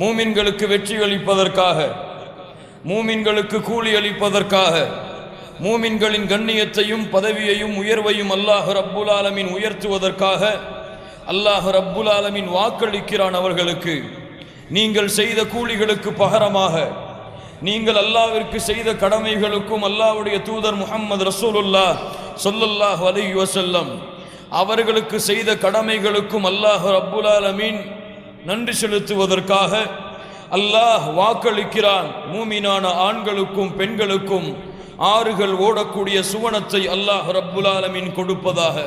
மூமின்களுக்கு வெற்றி அளிப்பதற்காக, மூமின்களுக்கு கூலி அளிப்பதற்காக, மூமின்களின் கண்ணியத்தையும் பதவியையும் உயர்வையும் அல்லாஹ் ரப்புல் ஆலமீன் உயர்த்துவதற்காக அல்லாஹ் ரப்புல் ஆலமீன் வாக்களிக்கிறான். அவர்களுக்கு நீங்கள் செய்த கூலிகளுக்கு பகரமாக, நீங்கள் அல்லாஹ்விற்கு செய்த கடமைகளுக்கும் அல்லாஹ்வுடைய தூதர் முஹம்மது ரசூலுல்லாஹ் ஸல்லல்லாஹு அலைஹி வஸல்லம் அவர்களுக்கு செய்த கடமைகளுக்கும் அல்லாஹ் ரப்புல் ஆலமீன் நன்றி செலுத்துவதற்காக அல்லாஹ் வாக்களிக்கிறான். மூமினான ஆண்களுக்கும் பெண்களுக்கும் ஆறுகள் ஓடக்கூடிய சுவனத்தை அல்லாஹ் ரப்புல் ஆலமீன் கொடுப்பதாக,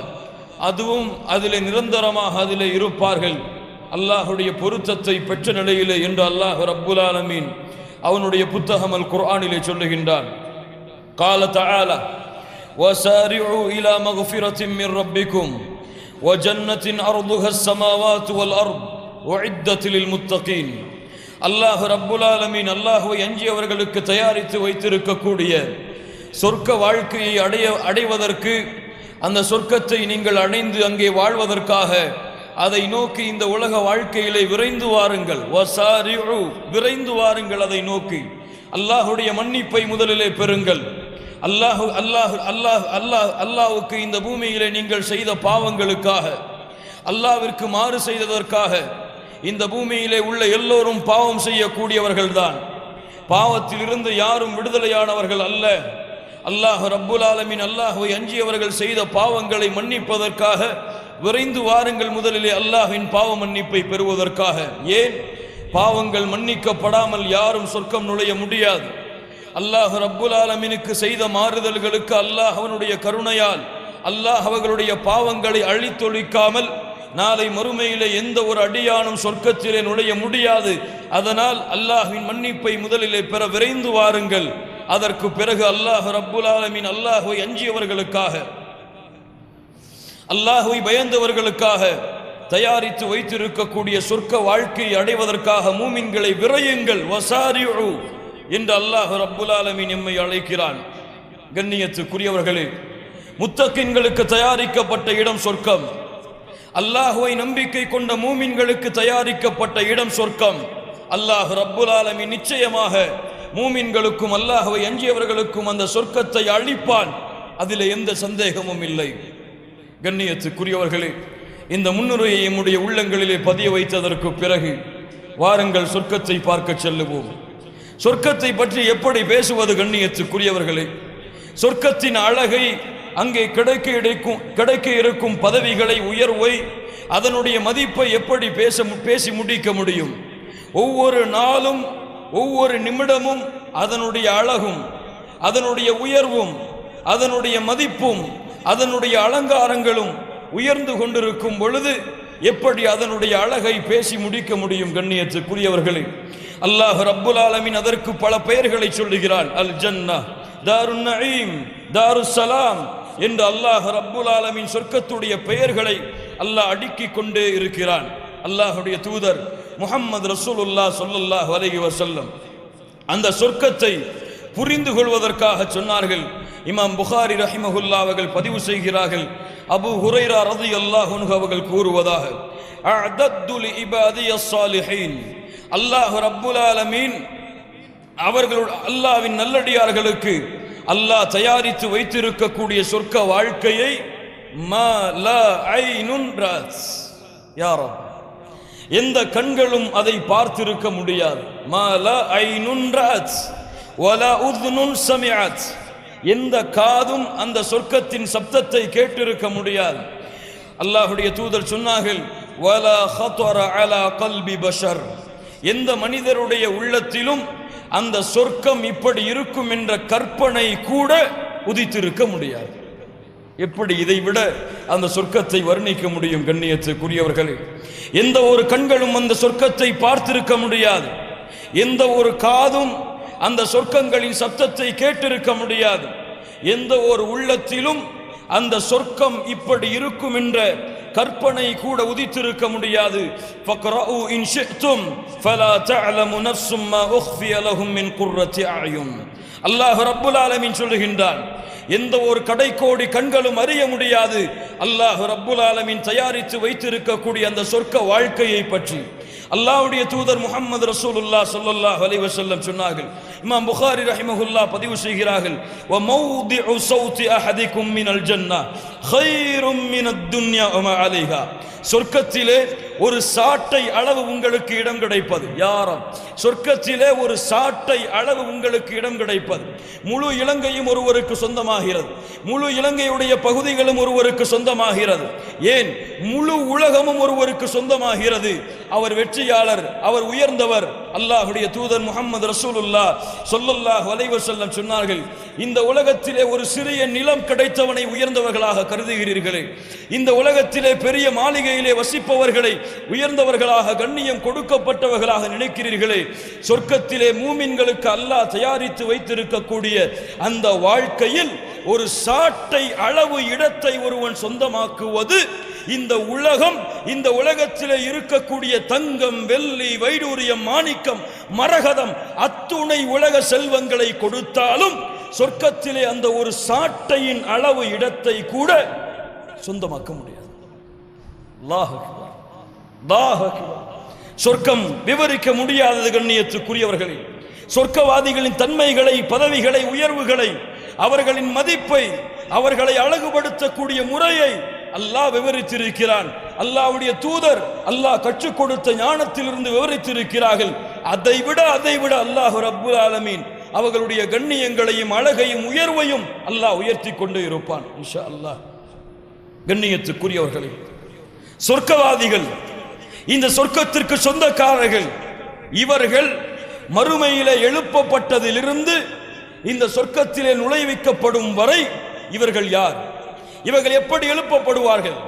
அதுவும் அதிலே நிரந்தரமாக அதிலே இருப்பார்கள், அல்லாஹுடைய பொருத்தத்தை பெற்ற நிலையிலே என்று அல்லாஹ் ரப்புல் ஆலமீன் அவனுடைய புத்தகம் அல் குர்ஆனிலே சொல்லுகின்றான். قال تعالى وسارعوا إلى مغفرة من ربكم وجنة أرضها السماوات والأرض وعدت للمتقين. அல்லாஹ் ரப்புல் ஆலமீன் அல்லாஹ்வை அஞ்சியவர்களுக்கு தயாரித்து வைத்திருக்கக்கூடிய சொர்க்க வாழ்க்கையை அடைவதற்கு, அந்த சொர்க்கத்தை நீங்கள் அடைந்து அங்கே வாழ்வதற்காக அதை நோக்கி இந்த உலக வாழ்க்கையிலே விரைந்து வாருங்கள். வசாரிஉ, விரைந்து வாருங்கள் அதை நோக்கி. அல்லாஹுடைய மன்னிப்பை முதலிலே பெறுங்கள். அல்லாஹ்வுக்கு இந்த பூமியிலே நீங்கள் செய்த பாவங்களுக்காக, அல்லாஹ்விற்கு மாறு செய்ததற்காக இந்த பூமியிலே உள்ள எல்லோரும் பாவம் செய்யக்கூடியவர்கள்தான். பாவத்திலிருந்து யாரும் விடுதலையானவர்கள் அல்ல. அல்லாஹ் ரப்புல் ஆலமீன் அல்லாஹ்வை அஞ்சியவர்கள் செய்த பாவங்களை மன்னிப்பதற்காக விரைந்து வாருங்கள் முதலிலே அல்லாஹ்வின் பாவ மன்னிப்பை பெறுவதற்காக. ஏன்? பாவங்கள் மன்னிக்கப்படாமல் யாரும் சொர்க்கம் நுழைய முடியாது. அல்லாஹ் ரப்புல் ஆலமீனுக்கு செய்த மாறுதல்களுக்கு அல்லாஹ் அவனுடைய கருணையால் அல்லாஹ் அவர்களுடைய பாவங்களை அழித்தொழிக்காமல் நாளை மறுமையிலே எந்த ஒரு அடியானும் சொர்க்கத்திலே நுழைய முடியாது. அதனால் அல்லாஹ்வின் மன்னிப்பை முதலிலே பெற விரைந்து வாருங்கள். அதற்கு பிறகு அல்லாஹ் ரப்புல் ஆலமீன் அல்லாஹ்வை அஞ்சியவர்களுக்காக, அல்லாஹ்வை பயந்தவர்களுக்காக தயாரித்து வைத்திருக்கக்கூடிய சொர்க்க வாழ்க்கையை அடைவதற்காக மூமின்களை விரையுங்கள். வசாரிஉ என்று அல்லாஹ் ரப்புல் ஆலமீன் எம்மை அழைக்கிறான். கண்ணியத்துக்குரியவர்களே, முத்தகின்களுக்கு தயாரிக்கப்பட்ட இடம் சொர்க்கம். அல்லாஹ்வை நம்பிக்கை கொண்ட மூமின்களுக்கு தயாரிக்கப்பட்ட இடம் சொர்க்கம். அல்லாஹ் ரப்புல் ஆலமீன் நிச்சயமாக மூமின்களுக்கும் அல்லாஹ்வை அஞ்சியவர்களுக்கும் அந்த சொர்க்கத்தை அளிப்பான். அதில் எந்த சந்தேகமும் இல்லை. கண்ணியத்துக்குரியவர்களே, இந்த முன்னுரையை நம்முடைய உள்ளங்களிலே பதிய வைத்ததற்கு பிறகு வாருங்கள் சொர்க்கத்தை பார்க்க செல்லுவோம். சொர்க்கத்தை பற்றி எப்படி பேசுவது? கண்ணியத்துக்குரியவர்களே, சொர்க்கத்தின் அழகை, அங்கே கிடைக்க இருக்கும் பதவிகளை, உயர்வை, அதனுடைய மதிப்பை எப்படி பேசி முடிக்க முடியும்? ஒவ்வொரு நாளும் ஒவ்வொரு நிமிடமும் அதனுடைய அழகும், அதனுடைய உயர்வும், அதனுடைய மதிப்பும், அதனுடைய அலங்காரங்களும் உயர்ந்து கொண்டிருக்கும் பொழுது எப்படி அதனுடைய அழகை பேசி முடிக்க முடியும்? கண்ணியத்துக்குரியவர்களே, அல்லாஹ் ரப்புல் ஆலமீன் அதற்கு பல பெயர்களை சொல்லுகிறான். அல் ஜன்னா, தாருன் நஈம், தாருஸ் ஸலாம் என்று அல்லாஹ் ரப்புல் ஆலமீன் சொர்க்கத்துடைய பெயர்களை அல்லாஹ் அடுக்கிக் கொண்டே இருக்கிறான். அல்லாஹுடைய தூதர் முஹம்மது ரசூலுல்லாஹ் ஸல்லல்லாஹு அலைஹி வஸல்லம் அந்த சொர்க்கத்தை புரிந்து கொள்வதற்காக சொன்னார்கள். இமாம் புகாரி ரஹிமஹுல்லாஹ் அவர்கள் பதிவு செய்கிறார்கள். அபூ ஹுரைரா ரலியல்லாஹு அன்ஹு அவர்கள் கூறுவதாக, அஅதத்து லிஇபாதியஸ் ஸாலிஹீன், அல்லாஹ் ரப்புல் ஆலமீன் அவர்களுடைய அல்லாஹ்வின் நல்லடியார்களுக்கு அல்லாஹ் தயாரித்து வைத்திருக்கக்கூடிய சொர்க்க வாழ்க்கையை மா லா ஐனுன் ராஸ், யா ரப், எந்த கண்களும் அதை பார்த்திருக்க முடியாது. மா லா ஐனுன் ராஸ் வலா உத்னுன் சமிஅத், எந்த காதும் அந்த சொர்க்கத்தின் சப்தத்தை கேட்டிருக்க முடியாது. அல்லாஹ்வுடைய தூதர் சொன்னார்கள், வலா ஹதர அலா கல்பி பஷர், எந்த மனிதருடைய உள்ளத்திலும் அந்த சொர்க்கம் இப்படி இருக்கும் என்ற கற்பனை கூட உதித்திருக்க முடியாது. எப்படி இதை விட அந்த சொர்க்கத்தை வர்ணிக்க முடியும்? கண்ணியத்துக்குரியவர்களே, எந்த ஒரு கண்களும் அந்த சொர்க்கத்தை பார்த்திருக்க முடியாது. எந்த ஒரு காதும் அந்த சொர்க்கங்களின் சத்தத்தை கேட்டிருக்க முடியாது. எந்த ஒரு உள்ளத்திலும் அந்த சொர்க்கம் இப்படி இருக்கும் என்ற கற்பனை கூட உதித்திருக்க முடியாது. ஃபக்ரஉ இன் ஷிஅ்தும் ஃபலா தஅலமு நஃப்ஸும் மா உக்ஃபிய லஹும் மின் குர்ரத்தி அயுன். அல்லாஹ் ரப்புல் ஆலமீன் சொல்லுகின்றான், எந்த ஒரு கடைக்கோடி கண்களும் அறிய முடியாது அல்லாஹ் ரப்புல் ஆலமீன் தயாரித்து வைத்திருக்கக்கூடிய அந்த சொர்க்க வாழ்க்கையை பற்றி அல்லாஹ்வுடைய தூதர் முஹம்மது ரசூலுல்லாஹ் ஸல்லல்லாஹு அலைஹி வஸல்லம் சொன்னார்கள். இமாம் புகாரி ரஹிமஹுல்லாஹ் பதிவு செய்கிறார்கள், வ மௌதிஉ ஸௌதி அஹதிக்கும் மினல் ஜன்னah கைரும் மினத் துன்யா வ மா அலைஹா. சொர்க்கத்திலே ஒரு சாட்டை அளவு உங்களுக்கு இடம் கிடைப்பது, யாரும் சொர்க்கத்திலே ஒரு சாட்டை அளவு உங்களுக்கு இடம் கிடைப்பது, முழு இலங்கையும் ஒருவருக்கு சொந்தமாகிறது, முழு இலங்கையுடைய பகுதிகளும் ஒருவருக்கு சொந்தமாகிறது, ஏன் முழு உலகமும் ஒருவருக்கு சொந்தமாகிறது. அவர் வெற்றியாளர், அவர் உயர்ந்தவர். அல்லாஹ்வுடைய தூதர் முஹம்மது ரசூலுல்லாஹ் ஸல்லல்லாஹு அலைஹி வஸல்லம் சொன்னார்கள், இந்த உலகத்திலே ஒரு சிறிய நிலம் கிடைத்தவனை உயர்ந்தவர்களாக கருதுகிறீர்களே, இந்த உலகத்திலே பெரிய மாளிகையிலே வசிப்பவர்களை உயர்ந்தவர்களாக கண்ணியம் கொடுக்கப்பட்டவர்களாக நினைக்கிறீர்களே, சொர்க்கத்திலே மூமின்களுக்கு அல்லாஹ் தயாரித்து வைத்திருக்கக்கூடிய அந்த வாழ்க்கையில் ஒரு சாட்டை அளவு இடத்தை ஒருவன் சொந்தமாக்குவது இந்த உலகம், இந்த உலகத்திலே இருக்கக்கூடிய தங்கம், வெள்ளி, வைடூரியம், மாணிக்கம், மரகதம் அத்துணை உலக செல்வங்களை கொடுத்தாலும் சொர்க்கத்திலே அந்த ஒரு சாட்டையின் அளவு இடத்தை கூட சொந்தமாக்க முடியாது. அல்லாஹ் அக்பர், அல்லாஹ் அக்பர். சொர்க்கம் விவரிக்க முடியாதது கண்ணியத்துக்குரியவர்களே. சொர்க்கவாதிகளின் தன்மைகளை, பதவிகளை, உயர்வுகளை, அவர்களின் மதிப்பை, அவர்களை அழகுபடுத்தக்கூடிய முறையை அல்லாஹ் விவரித்திருக்கிறான். அல்லாஹ்வுடைய தூதர் அல்லாஹ் கற்றுக் கொடுத்த ஞானத்திலிருந்து விவரித்திருக்கிறார்கள். அதைவிட அல்லாஹ் ரப்புல் ஆலமீன் அவர்களுடைய கண்ணியங்களையும் அழகையும் உயர்வையும் அல்லாஹ் உயர்த்தி கொண்டே இருப்பான் இன்ஷா அல்லாஹ். கண்ணியத்துக்குரியவர்களே, சொர்க்கவாதிகள், இந்த சொர்க்கத்திற்கு சொந்தக்காரர்கள், இவர்கள் மறுமையிலே எழுப்பப்பட்டதிலிருந்து இந்த சொர்க்கத்திலே நுழைவிக்கப்படும் வரை இவர்கள் யார்? இவர்கள் எப்படி எழுப்பப்படுவார்கள்?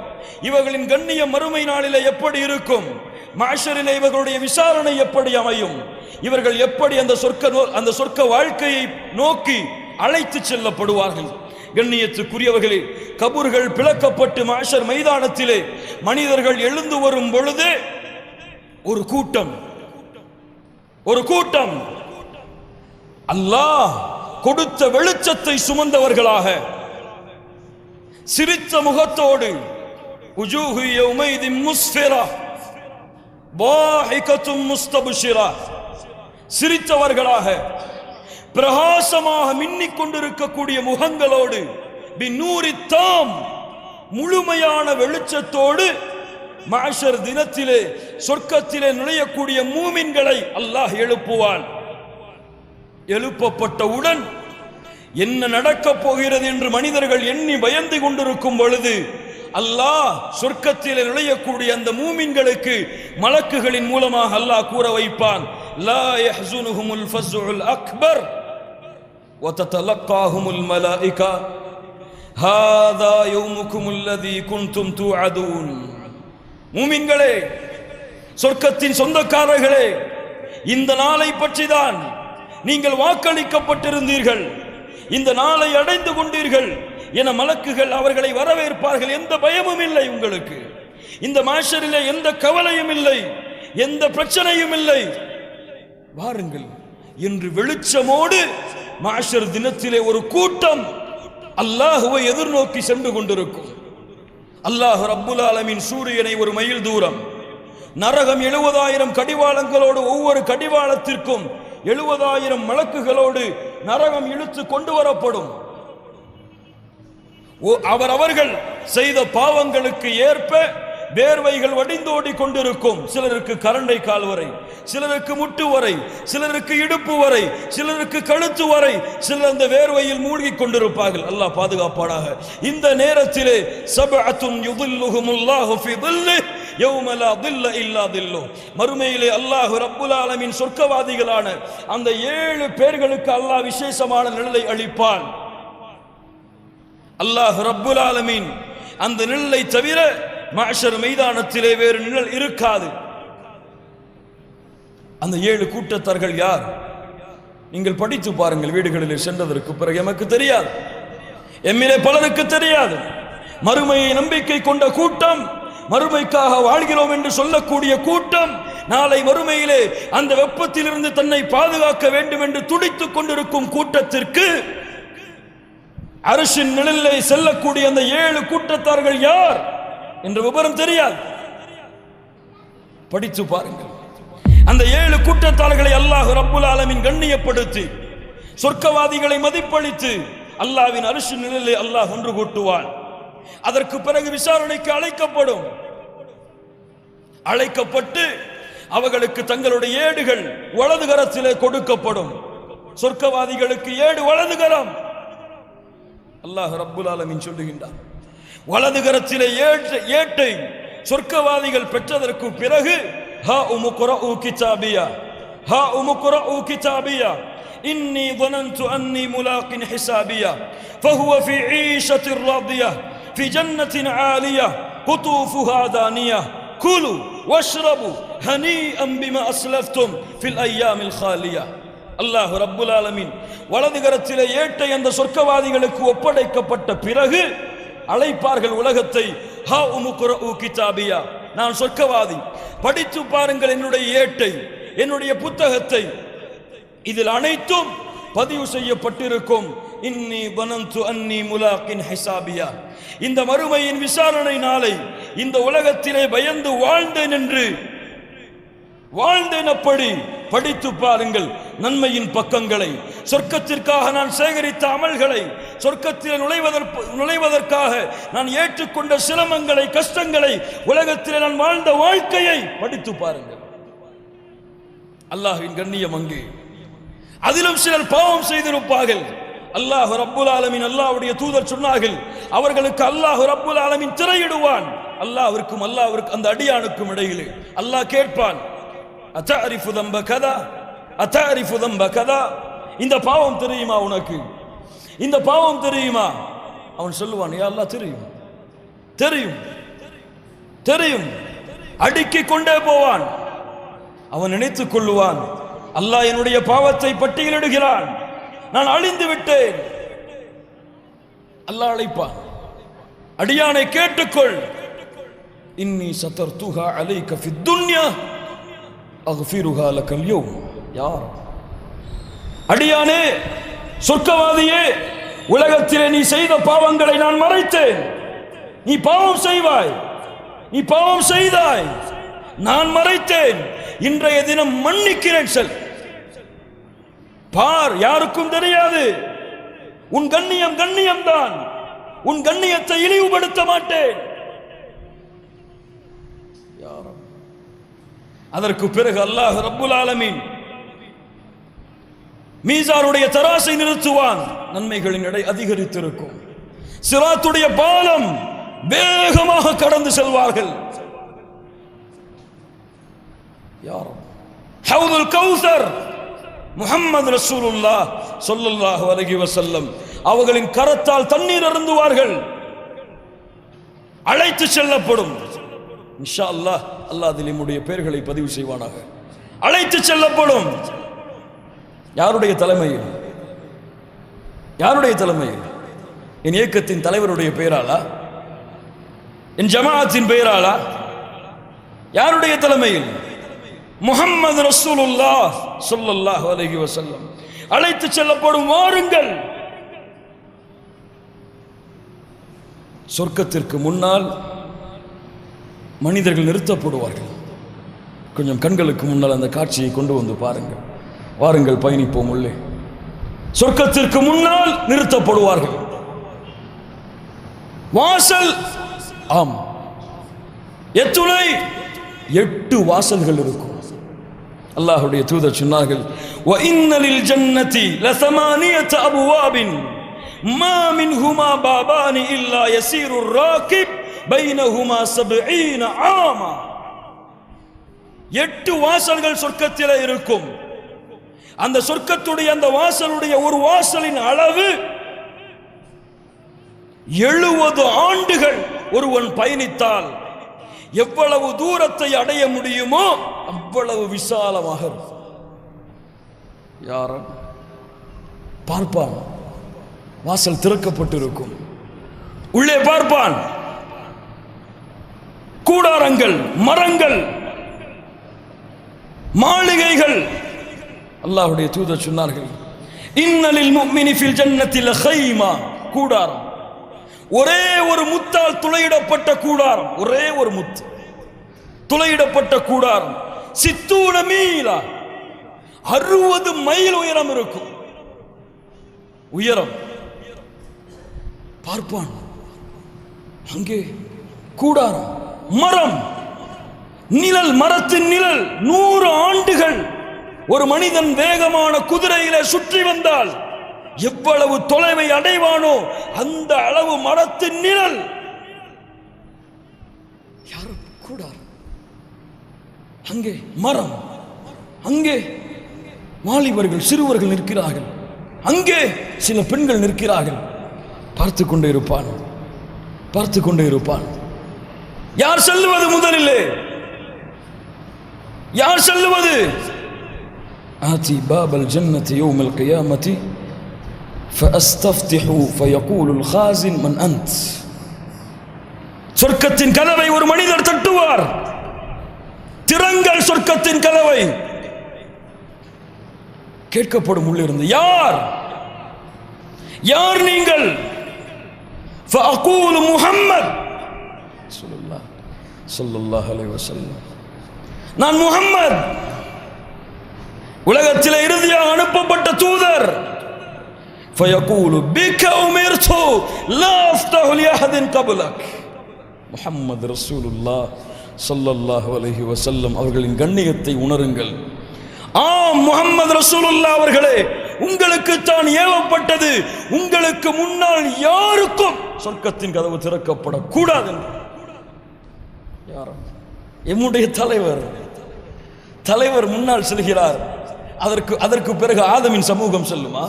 இவர்களின் கண்ணியம் மறுமை நாளிலே எப்படி இருக்கும்? மஹ்ஷரிலே இவர்களுடைய விசாரணை எப்படி அமையும்? இவர்கள் எப்படி அந்த சொர்க்க வாழ்க்கையை நோக்கி அழைத்து செல்லப்படுவார்கள்? கண்ணியத்துக்குரியவர்களே, கபூர்கள் பிளக்கப்பட்டு மஹ்ஷர் மைதானத்திலே மனிதர்கள் எழுந்து வரும் பொழுது ஒரு கூட்டம் அல்லாஹ் கொடுத்த வெளிச்சத்தை சுமந்தவர்களாக சிரித்த முகத்தோடு, உஜூஹு யௌமைதின் முஸ்ஃபிரா வாஹிகத்தும் முஸ்தப்ஷிரா, சிரித்தவர்களாக பிரகாசமாக மின்னிக் கொண்டிருக்கக்கூடிய முகங்களோடு, பின்னூரி தாம் முழுமையான வெளிச்சத்தோடு மஹ்ஷர் தினத்திலே சொர்க்கத்திலே நுழையக்கூடிய மூமின்களை அல்லாஹ் எழுப்புவான். எழுப்பப்பட்டவுடன் என்ன நடக்கப் போகிறது என்று மனிதர்கள் எண்ணி பயந்து கொண்டிருக்கும் பொழுது அல்லாஹ் சொர்க்கத்திலே நுழையக்கூடிய அந்த மூமின்களுக்கு மலக்குகளின் மூலமாக அல்லாஹ் கூற வைப்பான், லா யஹ்ஸுனுஹுமுல் ஃபஸ்உல் அக்பர் வ ததலக்காஹுமுல் மலாயிகா ஹாதா யௌமுகுமுல் லதீ குன்தும் துஅதூன். மூமின்களே, சொர்க்கத்தின் சொந்தக்காரர்களே, இந்த நாளை பற்றிதான் நீங்கள் வாக்களிக்கப்பட்டிருந்தீர்கள், இந்த நாளை அடைந்து கொண்டீர்கள் என மலக்குகள் அவர்களை வரவேற்பார்கள். எந்த பயமும் இல்லை உங்களுக்கு, இந்த மஹ்ஷரிலே எந்த கவலையும் இல்லை, எந்த பிரச்சனையும் இல்லை, வாருங்கள் என்று வெளிச்சமோடு மஹ்ஷர் தினத்திலே ஒரு கூட்டம் அல்லாஹ்வை எதிர்நோக்கி சென்று கொண்டிருக்கும். அல்லாஹ் ரப்புல் ஆலமீன் சூரியனை ஒரு மைல் தூரம், நரகம் 70,000 கடிவாளங்களோடு, ஒவ்வொரு கடிவாளத்திற்கும் 70,000 மலக்குகளோடு நரகம் இழுத்து கொண்டு வரப்படும். அவர்கள் செய்த பாவங்களுக்கு ஏற்ப வேர்வைகள் வடிந்தோடி கொண்டிருக்கும். சிலருக்கு கரண்டை கால் வரை, சிலருக்கு முட்டு வரை, சிலருக்கு இடுப்பு வரை, சிலருக்கு கழுத்து வரை, சிலர் அந்த வேர்வையில் மூழ்கி கொண்டிருப்பார்கள். அல்லாஹ் பாதுகாப்பானாக. இந்த நேரத்திலே சபஅத்துன் யுதில்லுஹுமுல்லாஹு ஃபி தில்லிஹி யௌம லா தில்ல இல்லா தில்லு, மறுமையிலே அல்லாஹ் ரப்புல் ஆலமீன் சொர்க்கவாதிகளான அந்த 7 பேர்களுக்கு அல்லாஹ் விசேஷமான நிழலை அளிப்பான். அல்லாஹ் ரப்புல் ஆலமீன் அந்த நிழலை தவிர மஹ்ஷர் மைதானத்திலே வேறு நிழல் இருக்காது. அந்த 7 கூட்டத்தார்கள் யார்? நீங்கள் படித்து பாருங்கள். வீடுகளிலே சென்றதற்கு பிறகு எமக்கு தெரியாது, எம்மிலே பலருக்கு தெரியாது. மறுமையை நம்பிக்கை கொண்ட கூட்டம், மறுமைக்காக வாழ்கிறோம் என்று சொல்லக்கூடிய கூட்டம், நாளை மறுமையிலே அந்த வெப்பத்திலிருந்து தன்னை பாதுகாக்க வேண்டும் என்று துடித்துக் கொண்டிருக்கும் கூட்டத்திற்கு அரிசின் நிழலிலே செல்லக்கூடிய அந்த 7 கூட்டத்தார்கள் யார் என்ற விவரம் தெரியாது. படித்து பாருங்கள். அந்த 7 கூட்டத்தார்களை அல்லாஹ் ரப்புல் ஆலமீன் கண்ணியப்படுத்தி சொர்க்கவாதிகளை மதிப்பளித்து அல்லாஹ்வின் அரிசின் நிழலிலே அல்லாஹ் ஒன்று கூட்டுவான். அதற்கு பிறகு விசாரணைக்கு அழைக்கப்பட்டு அவர்களுக்கு தங்களுடைய ஏடுகள் வலது கரத்திலே கொடுக்கப்படும். சொர்க்கவாதிகளுக்கு ஏடு வலது கரம். அல்லாஹ் ரப்புல் ஆலமீன் சொல்லுகின்றார், வலது கரத்திலே ஏட்டை சொர்க்கவாதிகள் பெற்றதற்கு பிறகு ஹா உமுக்ரஉ கிதாபியா ஹா உமுக்ரஉ கிதாபியா இன்னி ظننت أني ملاق حسابيا فهو في عيشة راضية في جنة عالية قطوفها دانية كلوا واشربوا هنيئا بما أسلفتم في الأيام الخالية. அல்லாஹ் ரப்புல் ஆலமீன் வலது கரத்திலே ஏட்டை அந்த சொர்க்கவாதிகளுக்கு ஒப்படைக்கப்பட்ட பிறகு அழைப்பார்கள் உலகத்தை, ஹா உமுக்ரஉ கிதாபியா, நான் சொர்க்கவாதி, படித்து பாருங்கள் என்னுடைய ஏட்டை, என்னுடைய புத்தகத்தை, இதில் அனைத்தும் பதிவு செய்யப்பட்டிருக்கும். இன்னி வனந்து அன்னி முலாக்கின் ஹிசாபியா, இந்த மறுமையின் விசாரணை நாளை இந்த உலகத்திலே பயந்து வாழ்ந்தேன் அப்படி படித்து பாருங்கள் நன்மையின் பக்கங்களை, சொர்க்கத்திற்காக நான் சேகரித்த அமல்களை, சொர்க்கத்தில் நுழைவதற்காக நான் ஏற்றுக்கொண்ட சிரமங்களை, கஷ்டங்களை, உலகத்தில் நான் வாழ்ந்த வாழ்க்கையை படித்து பாருங்கள். அல்லாஹ்வின் கண்ணியம் அங்கே. அதிலும் சிலர் பாவம் செய்திருப்பார்கள். அல்லாஹ் ரப்புல் ஆலமீன், அல்லாஹ்வுடைய தூதர் சொன்னார்கள், அவர்களுக்கு அல்லாஹ் ரப்புல் ஆலமீன் திரையிடுவான். அல்லாஹ்விற்கும் அந்த அடியானுக்கும் இடையிலே அல்லாஹ் கேட்பான், அத்தஅரிஃபு தம்ப கதா அத்தஅரிஃபு தம்ப கதா, இந்த பாவம் தெரியுமா உனக்கு, இந்த பாவம் தெரியுமா? அவன் சொல்லுவான், யா அல்லாஹ் தெரியும் தெரியும் தெரியும். அடுக்கிக் கொண்டே போவான். அவன் நினைத்துக் கொள்ளுவான், அல்லாஹ் என்னுடைய பாவத்தை பட்டியலிடுகிறான், நான் அழிந்து விட்டேன். அல்லாஹ் அழைப்பான், அடியானை கேட்டுக்கொள், இன்னி சதர்துஹா அலைக ஃபித் துன்யா அக்ஃபிருஹா லகல் யௌம். யார் அடியானே, சொர்க்கவாதியே, உலகத்திலே நீ செய்த பாவங்களை நான் மறைத்தேன். நீ பாவம் செய்வாய், நீ பாவம் செய்தாய், நான் மறைத்தேன். இன்றைய தினம் மன்னிக்கிறேன். செல் பார், யாருக்கும் தெரியாது. உன் கண்ணியம் கண்ணியம்தான், உன் கண்ணியத்தை இழிவுபடுத்த மாட்டேன். அதற்கு பிறகு அல்லாஹ் ரப்புல் ஆலமீன் மீசானுடைய தராசை நிறுத்துவான். நன்மைகளின் எடை அதிகரித்திருக்கும். சிராத்துடைய பாலம் வேகமாக கடந்து செல்வார்கள். யார்? ஹவுதுல் கௌசர் முஹம்மது ரசூலுல்லாஹ் ஸல்லல்லாஹு அலைஹி வஸல்லம் அவர்களின் கரத்தால் தண்ணீர் அருந்துவார்கள். அழைத்து செல்லப்படும். இன்ஷா அல்லாஹ், அல்லாஹ் அதில் நம்முடைய பெயர்களை பதிவு செய்வானாக. அழைத்து செல்லப்படும். யாருடைய தலைமையில்? யாருடைய தலைமையில்? என் இயக்கத்தின் தலைவருடைய பெயராளா? என் ஜமாஅத்தின் பெயராளா? யாருடைய தலைமையில்? முஹம்மது ரசூலுல்லாஹ் ஸல்லல்லாஹு அலைஹி வஸல்லம் அழைத்து செல்லப்படும். வாருங்கள். சொர்க்கத்திற்கு முன்னால் மனிதர்கள் நிறுத்தப்படுவார்கள். கொஞ்சம் கண்களுக்கு முன்னால் அந்த காட்சியை கொண்டு வந்து பாருங்கள். வாருங்கள், பயணிப்போம் உள்ளே. சொர்க்கத்திற்கு முன்னால் நிறுத்தப்படுவார்கள். வாசல், ஆம், எத்துணை 8 வாசல்கள் இருக்கும். அல்லாஹ்வுடைய தூதர் சொன்னார்கள், வ இன்னலில் ஜன்னதி லஸமானியத அபுவாபின் மா மின்ஹுமா பாபானி இல்லா யஸீரு ராகிப் பைனஹுமா 70 ஆமா. 8 வாசல்கள் சொர்க்கத்திலே இருக்கும். அந்த சொர்க்கத்துடைய அந்த வாசலுடைய ஒரு வாசலின் அளவு 70 ஆண்டுகள் ஒருவன் பயணித்தால் எவ்வளவு தூரத்தை அடைய முடியுமோ அவ்வளவு விசாலமாக இருக்கும். யாரும் பார்ப்பான். வாசல் திறக்கப்பட்டிருக்கும். உள்ளே பார்ப்பான். கூடாரங்கள், மரங்கள், மாளிகைகள். அல்லாஹ்வுடைய தூதர் சொன்னார்கள், இன்னலில் முஃமினி ஃபில் ஜன்னத்தி லகைமா கூடாரம், ஒரே ஒரு முத்தால் துளையிடப்பட்ட கூடாரம், ஒரே ஒரு முத்து துளையிடப்பட்ட கூடாரம். சித்தூன மீலா, 60 மைல் உயரம் இருக்கும். உயரம் பார்ப்பான். அங்கே கூடாரம், மரம், நிழல், மரத்தின் நிழல். 100 ஆண்டுகள் ஒரு மனிதன் வேகமான குதிரையிலே சுற்றி வந்தால் எவ்வளவு தொலைவை அடைவானோ அந்த அளவு மரத்தின் நிழல். யாரும் கூடாரம், அங்கே மரம், அங்கே வாலிபர்கள் சிறுவர்கள் நிற்கிறார்கள், அங்கே சில பெண்கள் நிற்கிறார்கள். பார்த்து கொண்டே இருப்பான், பார்த்து கொண்டே இருப்பான். யார் செல்லுவது முதலிலே? யார் செல்லுவது? ஆதி பாபல் ஜன்னதி யௌமல் கியாமதி ஃபஅஸ்தஃப்திஹு ஃபயகூலுல் காஸின் மன் அன்த். சொர்க்கத்தின் கதவை ஒரு மனிதர் தட்டுவார். திறங்கள் சொர்க்கத்தின் கதவை. கேட்கப்படும் உள்ளிருந்து, யார் யார் நீங்கள்? ஃபஅகூலு முஹம்மத் ஸல்லல்லாஹு அலைஹி வஸல்லம், நான் முஹம்மத், உலகத்திலே இறுதியாக அனுப்பப்பட்ட தூதர். ஃபயகூலு பிக உமிர்து லா அஃப்தஹு லிஅஹதின் கப்லக். முஹம்மது ரசூலுல்லாஹ் ஸல்லல்லாஹு அலைஹி வஸல்லம் அவர்களின் கண்ணியத்தை உணருங்கள். ஆம், முஹம்மது ரசூலுல்லாஹ் அவர்களே, உங்களுக்கு தான் ஏவப்பட்டது, உங்களுக்கு முன்னால் யாருக்கும் சொர்க்கத்தின் கதவு திறக்கப்படக்கூடாது. எம்முடைய தலைவர் முன்னால் செல்கிறார். அதற்கு பிறகு ஆதமின் சமூகம் செல்லுமா?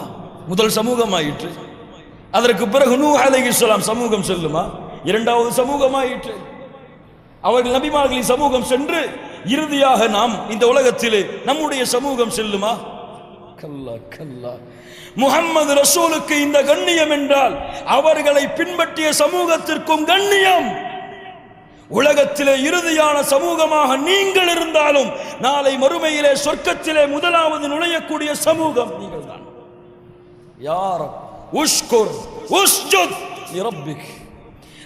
முதல் சமூகம் ஆயிற்று. அதற்கு பிறகு நூஹ் அலைஹிஸ்ஸலாம் சமூகம் செல்லுமா? இரண்டாவது சமூகம் ஆயிற்று. அவர்கள் நபிமார்களின் சமூகம் சென்று இறுதியாக நாம் இந்த உலகத்திலே நம்முடைய சமூகம் செல்லுமா? கல்லா கல்லா. முஹம்மது ரசூலுக்கு இந்த கண்ணியம் என்றால் அவர்களை பின்பற்றிய சமூகத்திற்கும் கண்ணியம். உலகத்திலே இறுதியான சமூகமாக நீங்கள் இருந்தாலும் நாளை மறுமையிலே சொர்க்கத்திலே முதலாவது நுழையக்கூடிய சமூகம் நீங்கள் தான். யார் உஷ்குர் உஸ்ஜுத் லிரப்பிக்,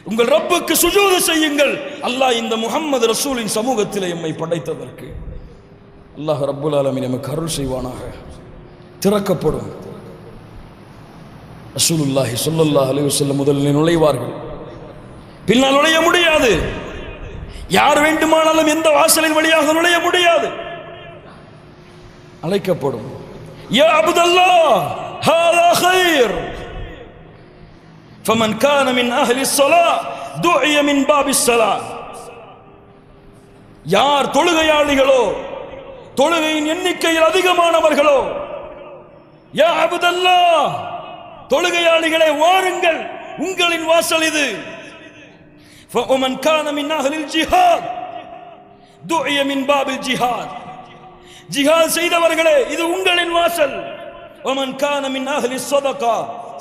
உங்கள் ரப்புக்கு சுஜூது செய்யுங்கள். அல்லாஹ் இந்த முஹம்மது ரசூலின் சமூகத்திலே எம்மை படைத்ததற்கு அல்லாஹ் ரப்புல் ஆலமீன் நமக்கு அருள் செய்வானாக. திறக்கப்படும். ரசூலுல்லாஹி ஸல்லல்லாஹு அலைஹி வஸல்லம் முதலில் நுழைவார்கள், பின்னால் நுழைய முடியாது. யார் வேண்டுமானாலும் எந்த வாசலின் வழியாக நுழைய முடியாது. அழைக்கப்படும். யா அப்துல்லாஹ் ஹாதா கைர் ஃபமன் கான மின் அஹ்லி ஸலாத் துஇய மின் பாபிஸ் ஸலாத். யார் தொழுகையாளிகளோ, தொழுகையின் எண்ணிக்கையில் அதிகமானவர்களோ, யா அப்துல்லாஹ், தொழுகையாளிகளே வாருங்கள், உங்களின் வாசல் இது. فَمَنْ كَانَ مِنْ أَهْلِ الْجِهَادِ دُعِيَ مِنْ بَابِ الْجِهَادِ. ஜிஹாத் செய்தவர்களே இது உங்களின் வாசல். وَمَنْ كَانَ مِنْ أَهْلِ الصَّدَقَةِ,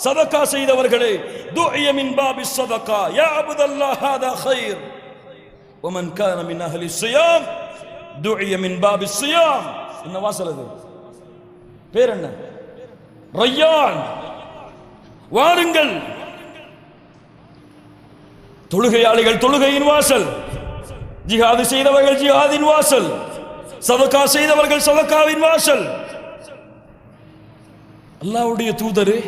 சதகா செய்தவர்களே دُعِيَ مِنْ بَابِ الصَّدَقَةِ يَا عَبْدَ اللَّهِ هَذَا خَيْرٌ. وَمَنْ كَانَ مِنْ أَهْلِ الصِّيَامِ دُعِيَ مِنْ بَابِ الصِّيَامِ. என்ன வாசல் அது? பேர் என்ன? ரய்யான். வாருங்கள், தொழுகையாளிகள் தொழுகையின் வாசல், ஜிஹாது செய்தவர்கள் ஜிஹாதின் வாசல், சதகா செய்தவர்கள் சதகாவின் வாசல். அல்லாஹ்வுடைய தூதரே,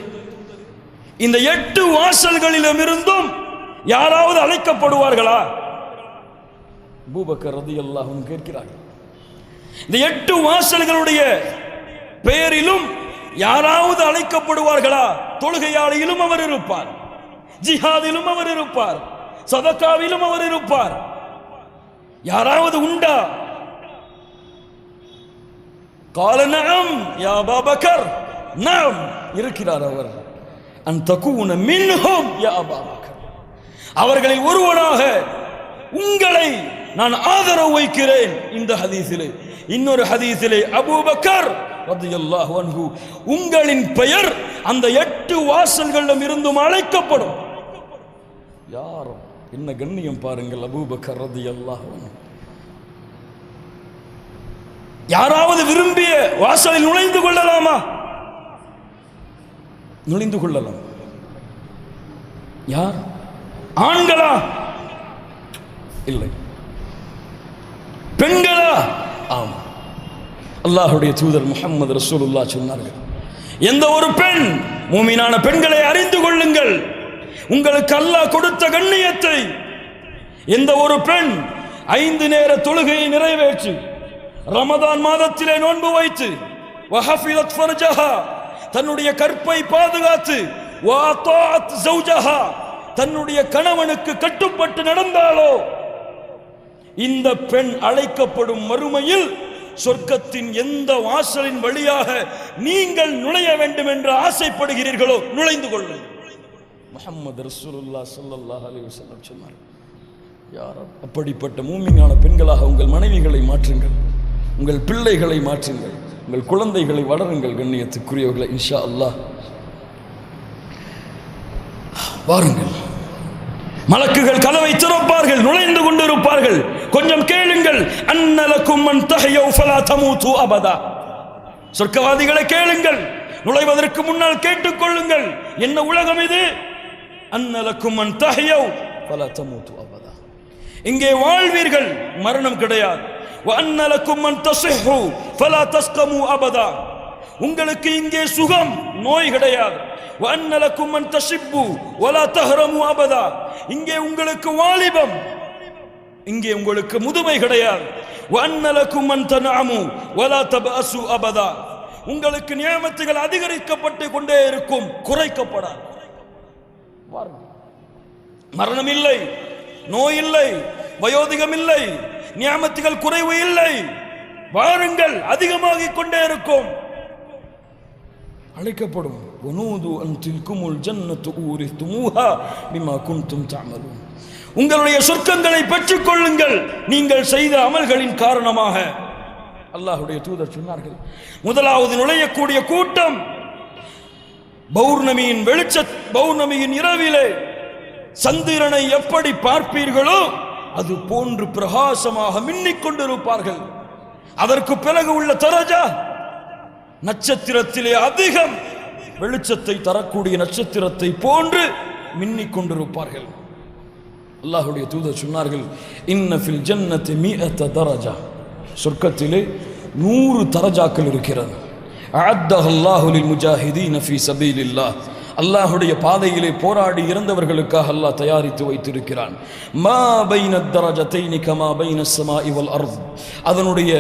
இந்த 8 வாசல்களிலும் இருந்தும் யாராவது அழைக்கப்படுவார்களா? அபூபக்கர் ரலியல்லாஹு அன்ஹு கேட்கிறார்கள். இந்த 8 வாசல்களுடைய பெயரிலும் யாராவது அழைக்கப்படுவார்களா? தொழுகையாளியிலும் அவர் இருப்பார், ஜிஹாதிலும் அவர் இருப்பார், சதகாவிலும் அவர் இருப்பார். யாராவது உண்டா? قال نعم يا أبا بكر. நஅம், இருக்கிறார் அவர். அன் தகூன மின்ஹும் யா அபா பக்கர், அவர்களில் ஒருவனாக உங்களை நான் ஆதரவு வைக்கிறேன். இந்த ஹதீஸிலே. இன்னொரு ஹதீஸிலே அபூபக்கர் ரலியல்லாஹு அன்ஹு, உங்களின் பெயர் அந்த 8 வாசல்களிலும் இருந்தும் அழைக்கப்படும். யாரோ என்ன கண்ணியம் பாருங்கள். அபூபக்கர் ரலியல்லாஹு அன்ஹு. யாராவது விரும்பிய வாசலில் நுழைந்து கொள்ளலாமா? நுழைந்து கொள்ளலாம். யார்? ஆண்களா? இல்லை. பெண்களா? ஆம். அல்லாஹ்வுடைய தூதர் முஹம்மது ரசூலுல்லாஹ் சொன்னார்கள், எந்த ஒரு பெண், மூமினான பெண்களை அறிந்து கொள்ளுங்கள் உங்களுக்கு அல்லாஹ் கொடுத்த கண்ணியத்தை. எந்த ஒரு பெண் 5 நேர தொழுகையை நிறைவேற்றி ரமதான் மாதத்திலே நோன்பு வைத்து வஹஃபிலத் ஃபர்ஜஹா தன்னுடைய கற்பை பாதுகாத்து வஅதாஅத் ஜௌஜஹா தன்னுடைய கணவனுக்கு கட்டுப்பட்டு நடந்தாலோ, இந்த பெண் அழைக்கப்படும் மறுமையில் சொர்க்கத்தின் எந்த வாசலின் வழியாக நீங்கள் நுழைய வேண்டும் என்று ஆசைப்படுகிறீர்களோ நுழைந்து கொள்ளுங்கள். முஹம்மது ரசூலுல்லாஹ் ஸல்லல்லாஹு அலைஹி வஸல்லம் சொன்னார், யார் அப்படிப்பட்ட மூமினான பெண்களாக உங்கள் மனைவிகளை மாற்றுங்கள், உங்கள் பிள்ளைகளை மாற்றுங்கள், உங்கள் குழந்தைகளை வளருங்கள். கண்ணியத்துக்குரியவர்களை இன்ஷா அல்லாஹ் வாருங்கள். மலக்குகள் கதவை திறப்பார்கள், நுழைந்து கொண்டிருப்பார்கள். கொஞ்சம் கேளுங்கள். அன்னலக்கும் மன் தஹயு ஃபலா தமூது அபதா. சொர்க்கவாதிகளை கேளுங்கள், நுழைவதற்கு முன்னால் கேட்டுக்கொள்ளுங்கள், என்ன உலகம் இது? அன்னலக்கும் மன் தஹயு ஃபலா தமூது அபதா. இங்கே வாழ்வீர்கள், மரணம் கிடையாது. வ அன்னலக்கும் மன் தஸஹு ஃபலா தஸ்கமு அபதா. உங்களுக்கு இங்கே சுகம், நோய் கிடையாது. وَأَنَّ لَكُمْ مَنْ تَشِبُّوا وَلَا تَهْرَمُوا أَبَدًا. இங்கே உங்களுக்கு வாலிபம், இங்கே உங்களுக்கு முதுமை கிடையாது. وَأَنَّ لَكُمْ مَنْ تَنْعَمُوا وَلَا تَبْأَسُوا أَبَدًا. உங்களுக்கு நியமத்துகள் அதிகரிக்கப்பட்டு கொண்டே இருக்கும், குறைக்கப்படாது. மரணம் இல்லை, நோய் இல்லை, வயோதிகம் இல்லை, நியமத்துகள் குறைவு இல்லை. வாருங்கள், அதிகமாகிக் கொண்டே இருக்கும். அழைக்கப்படும். வனூது அன் தில்குமுல் ஜன்னத்து ஊரித்துமூஹா பிமா குன்தும் தஅமலூன். உங்களுடைய சொர்க்கங்களை பெற்றுக் கொள்ளுங்கள் நீங்கள் செய்த அமல்களின் காரணமாக. அல்லாஹ்வுடைய தூதர் சொன்னார்கள், முதலாவது நுழையக்கூடிய கூட்டம் பௌர்ணமியின் இரவிலே சந்திரனை எப்படி பார்ப்பீர்களோ அது போன்று பிரகாசமாக மின்னிக் கொண்டிருப்பார்கள். அதற்கு பிறகு உள்ள தரஜா, நட்சத்திரத்திலே அதிகம் வெளிச்சத்தை தரக்கூடிய நட்சத்திரத்தை போன்று மின்னிக் கொண்டிருப்பார்கள். அல்லாஹ்வுடைய தூதர் சொன்னார்கள், இன்ன ஃபில் ஜன்னதி மிஅத தரஜா. சொர்க்கத்திலே 100 தரஜாக்கள் இருக்கிறது. அஅத்தஹு அல்லாஹு லில் முஜாஹிதீன ஃபீ சபீலில்லாஹ். அல்லாஹ்வுடைய பாதையிலே போராடி இறந்தவர்களுக்காக அல்லாஹ் தயாரித்து வைத்திருக்கிறான். மா பைன தரஜத்தைனி கமா பைன ஸமாஇ வல் அர்த். அதனுடைய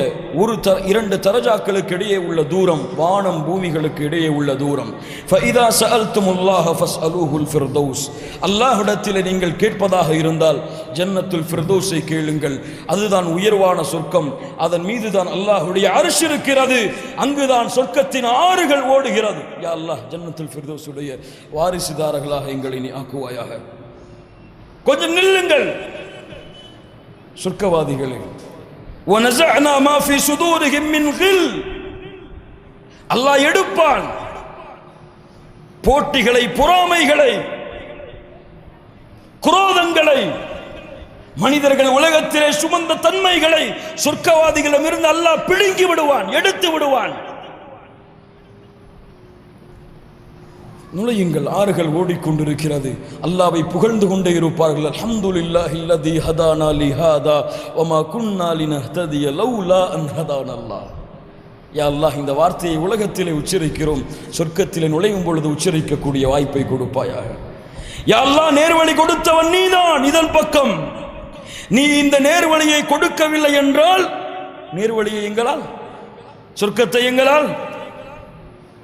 2 தரஜாக்களுக்கு இடையே உள்ள தூரம் வானம் பூமிகளுக்கு இடையே உள்ள தூரம். ஃபஇதா ஸஅல்துமுல்லாஹ ஃபஸ்அலூஹுல் ஃபிர்தௌஸ். அல்லாஹ்விடத்தில் நீங்கள் கேட்பதாக இருந்தால் ஜன்னத்துல் ஃபிர்தௌஸை கேளுங்கள். அதுதான் உயர்வான சொர்க்கம். அதன் மீதுதான் அல்லாஹ்வுடைய அர்ஷ் இருக்கிறது. அங்குதான் சொர்க்கத்தின் ஆறுகள் ஓடுகிறது. யா அல்லாஹ், ஜன்னத்துல் ஃபிர்தௌஸுடைய வாரிசுதாரர்களாக எங்களை நீ ஆக்குவாயாக. கொஞ்சம் நில்லுங்கள் சொர்க்கவாதிகளே. وَنَزَعْنَا مَا فِي صُدُورِهِمْ مِنْ غِلٍّ. அல்லாஹ் எடுப்பான் போட்டிகளை, பொறாமைகளை, குரோதங்களை, மனிதர்கள் உலகத்திலே சுமந்த தன்மைகளை சொர்க்கவாதிகளிடமிருந்து அல்லாஹ் பிடுங்கி விடுவான், எடுத்து விடுவான். நுழையுங்கள், ஆறுகள் ஓடிக்கொண்டிருக்கிறது. அல்லாஹ்வை புகழ்ந்து கொண்டே இருப்பார்கள். அல்ஹம்துலில்லாஹில்லதீ ஹதானா லிஹாதா வமா குன்னா லினஹ்ததிய லௌலா அன் ஹதானல்லாஹ். யா அல்லாஹ், இந்த வார்த்தையை உலகத்திலே உச்சரிக்கிறோம், சொர்க்கத்திலே நுழையும் பொழுது உச்சரிக்கக்கூடிய வாய்ப்பை கொடுப்பாயாக. யா அல்லாஹ், நேர்வழி கொடுத்தவன் நீதான். இதன் பக்கம் நீ இந்த நேர்வழியை கொடுக்கவில்லை என்றால் நேர்வழியை எங்களால், சொர்க்கத்தை எங்களால்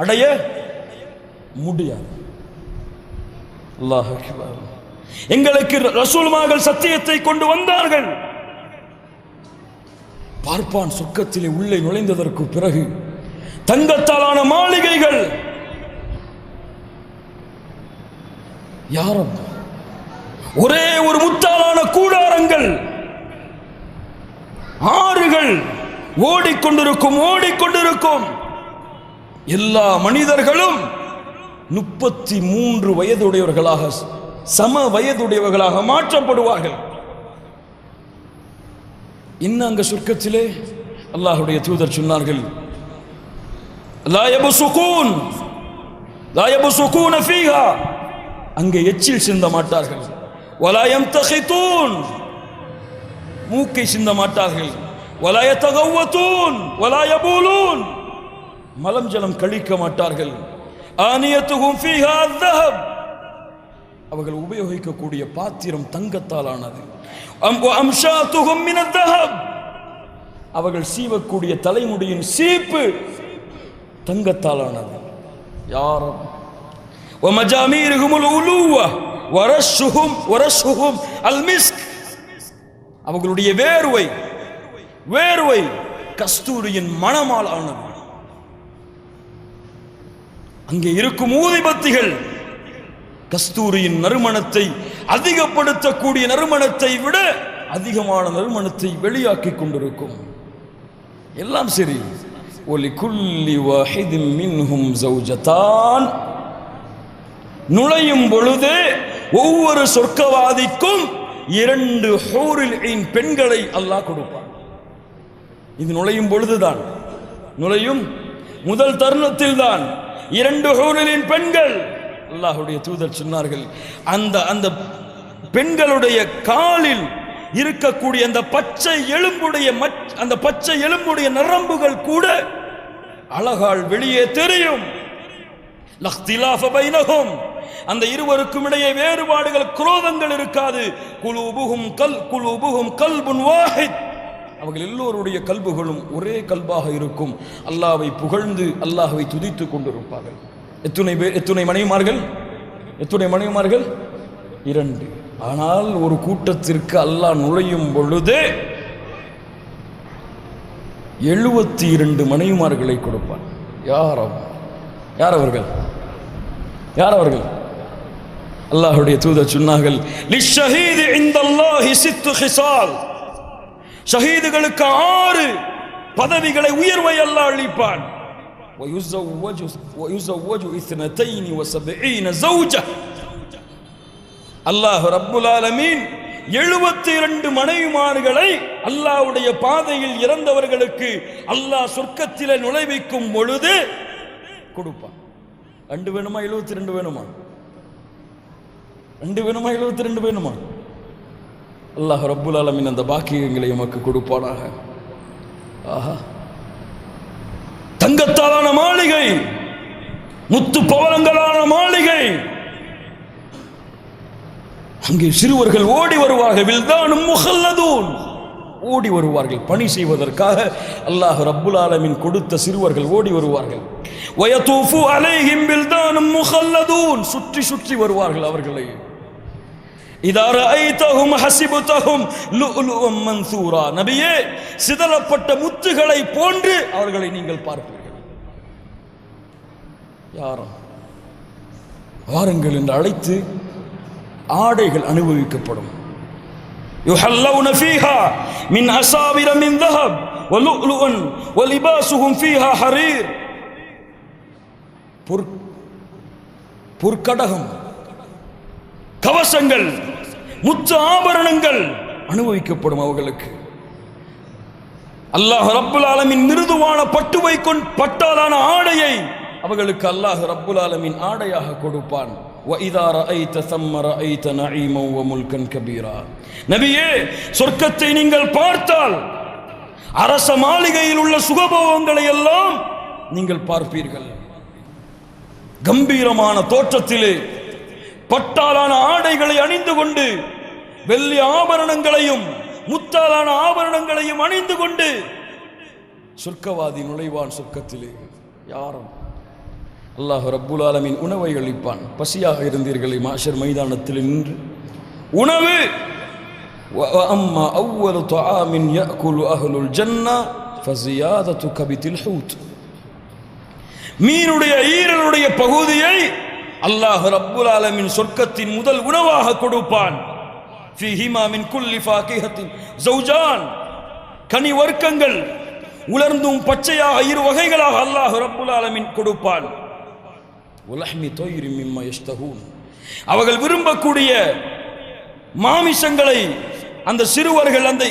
அடைய முடியாது. அல்லாஹ் அக்பர். எங்களுக்கு ரசூலுமார்கள் சத்தியத்தை கொண்டு வந்தார்கள். பார்ப்பான், சொர்க்கத்திலே உள்ளே நுழைந்ததற்கு பிறகு தங்கத்தாலான மாளிகைகள், யாரும் ஒரே ஒரு முத்தாலான கூடாரங்கள், ஆறுகள் ஓடிக்கொண்டிருக்கும், ஓடிக்கொண்டிருக்கும். எல்லா மனிதர்களும் 33 வயதுடையவர்களாக, சம வயதுடையவர்களாக மாற்றப்படுவார்கள். இன்னும் அங்க சொர்க்கத்திலே அல்லாஹ்வுடைய தூதர் சொன்னார்கள், லா யபசுகூன் ஃபீஹா அங்கே எச்சில் சிந்த மாட்டார்கள். வலா யம்தஹிதூன், மூக்கை சிந்த மாட்டார்கள். வலா யதகவ்வதூன் வலா யபூலூன், மலம் ஜலம் கழிக்க மாட்டார்கள். ஆனியத்துஹும் ஃபீஹா அஸ்ஸஹப், அவர்கள் உபயோகிக்கக்கூடிய பாத்திரம் தங்கத்தால் ஆனது. அம்ஷாத்துஹும் மின் அஸ்ஸஹப், அவர்கள் சீவக்கூடிய தலைமுடியின் சீப்பு தங்கத்தால் ஆனது. யாரும் வமஜாமீருஹுமுல் உலூவ வரஷுஹும் அல் மிஸ்க், அவர்களுடைய வேர்வை கஸ்தூரியின் மணமால் ஆனது. அங்கே இருக்கும் ஊதிபத்திகள் கஸ்தூரியின் நறுமணத்தை அதிகப்படுத்தக்கூடிய நறுமணத்தை விட அதிகமான நறுமணத்தை வெளியாக்கி கொண்டிருக்கும். எல்லாம் சரி. ஒலிகுல்லி வாஹிதின் மின்ஹும் ஜௌஜதான், நுழையும் பொழுது ஒவ்வொரு சொர்க்கவாதிக்கும் 2 ஹூரில் ஐன் பெண்களை அல்லாஹ் கொடுப்பான். இது நுழையும் பொழுதுதான், நுழையும் முதல் தருணத்தில் தான் 2 ஹூரிலின் பெண்கள். அல்லாஹ்வுடைய தூதர் சொன்னார்கள், அந்த பெண்களுடைய காலில் இருக்கக்கூடிய அந்த பச்சை எலும்புடைய நரம்புகள் கூட அழகால் வெளியே தெரியும். லக்திலாஃப பைனஹும், அந்த இருவருக்கும் இடையே வேறுபாடுகள், குரோதங்கள் இருக்காது. குலூபுஹும் கல்புன் வாஹித், அவர்கள் எல்லோருடைய கல்புகளும் ஒரே கல்பாக இருக்கும். அல்லாஹ்வை புகழ்ந்து அல்லாஹ்வை துதித்துக் கொண்டிருப்பார்கள். எத்துணை மனைவிமார்கள்? 2. ஆனால் ஒரு கூட்டத்திற்கு அல்லாஹ் நுழையும் பொழுது 72 மனைவிமார்களை கொடுப்பான். யார் அவர்கள்? அல்லாஹ்வுடைய தூதர் சொன்னார்கள், லிஷ்ஷஹீதி இன்தல்லாஹி 6 ஹிசால், ஷஹீதுகளுக்கு 6 பதவிகளை, உயர்வை அல்லாஹ் அளிப்பான். வயுஸவ்வஜு 72 ஜௌஜா, அல்லாஹ் ரப்புல் ஆலமீன் 72 மனைவிமார்களை அல்லாஹ்வுடைய பாதையில் இறந்தவர்களுக்கு அல்லாஹ் சொர்க்கத்திலே நுழைவிக்கும் பொழுது கொடுப்பான். 2 வேணுமா 72 வேணுமா? 2 வேணுமா 72 வேணுமா? அல்லாஹ் ரப்புல் ஆலமீன் அந்த பாக்கியங்களை நமக்கு கொடுப்பானாக. ஆஹா, தங்கத்தாலான மாளிகை, முத்து பவளங்களான மாளிகை. அங்கே சிறுவர்கள் ஓடி வருவார்கள். வில்தானும் முஹல்லதூன், ஓடி வருவார்கள் பணி செய்வதற்காக. அல்லாஹ் ரப்புல் ஆலமீன் கொடுத்த சிறுவர்கள் ஓடி வருவார்கள். வயதூஃபு அலைஹிம் வில்தானும் முஹல்லதூன், சுற்றி வருவார்கள் அவர்களை. இதா ரஅய்தஹும் ஹஸிபதஹும் லுஅலுஅம் மன்சூரா, நபியே, சிதறப்பட்ட முத்துகளை போன்று அவர்களை நீங்கள் பார்ப்பீர்கள். யாரும் வாருங்கள் என்று அழைத்து ஆடைகள் அனுபவிக்கப்படும். யுஹல்லவுன ஃபீஹா மின் அஸாவிர மின் ذهب வலுஅலுஅன் வலிபாசுஹும் ஃபீஹா ஹரீர், பொற்கடகம், கவசங்கள், முத்து ஆபரணங்கள் அனுபவிக்கப்படும் அவர்களுக்கு. அல்லாஹ் ரப்புல் ஆலமீன் மிருதுவான பட்டுவை பட்டாலான ஆடையை அவர்களுக்கு அல்லாஹ் ரப்புல் ஆலமீன் ஆடையாக கொடுப்பான். وَإِذَا رَأَيْتَ ثَمَّ رَأَيْتَ نَعِيمًا وَمُلْكًا كَبِيرًا, நபியே, சொர்க்கத்தை நீங்கள் பார்த்தால் அரச மாளிகையில் உள்ள சுகபோகங்களை எல்லாம் நீங்கள் பார்ப்பீர்கள். கம்பீரமான தோற்றத்திலே பட்டாலான ஆடைகளை அணிந்து கொண்டு, வெள்ளி ஆபரணங்களையும் முத்தாலான ஆபரணங்களையும் அணிந்து கொண்டு சொர்க்கவாதி நுழைவான் சொர்க்கத்திலே. யாரும் அல்லாஹ் ரப்புல் ஆலமீன் உணவை அளிப்பான். பசியாக இருந்தீர்களே மாஷர் மைதானத்தில் நின்று உணவு. وَأَمَّا أَوَّلُ طَعَامٍ يَأْكُلُ أَهْلُ الْجَنَّةِ فَزِيَادَةُ كَبِدِ الْحُوتِ, மீனுடைய ஈரலுடைய பகுதியை அல்லாஹ் ரப்புல் ஆலமீன் சொர்க்கத்தின் முதல் உணவாக கொடுப்பான். ஃபீஹிமா மின் குல்லி ஃபாகிஹத்தின் ஜௌஜான், கனி வர்க்கங்கள் உலர்ந்தும் பச்சையாக 2 வகைகளாக அல்லாஹ் ரப்புல் ஆலமீன் கொடுப்பான். வலஹ்மி தொய்ரின் மிம்மா யஷ்தஹூன், அவர்கள் விரும்பக்கூடிய மாமிசங்களை அந்த சிறுவர்கள், அந்த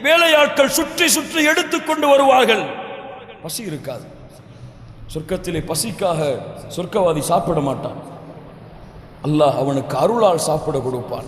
வேலையாட்கள் சுற்றி எடுத்துக்கொண்டு வருவார்கள். பசி இருக்காது சொர்க்கத்திலே. பசிக்காக சொர்க்கவாதி சாப்பிட மாட்டான். அல்லாஹ் அவனுக்கு அருளால் சாப்பிட கொடுப்பான்.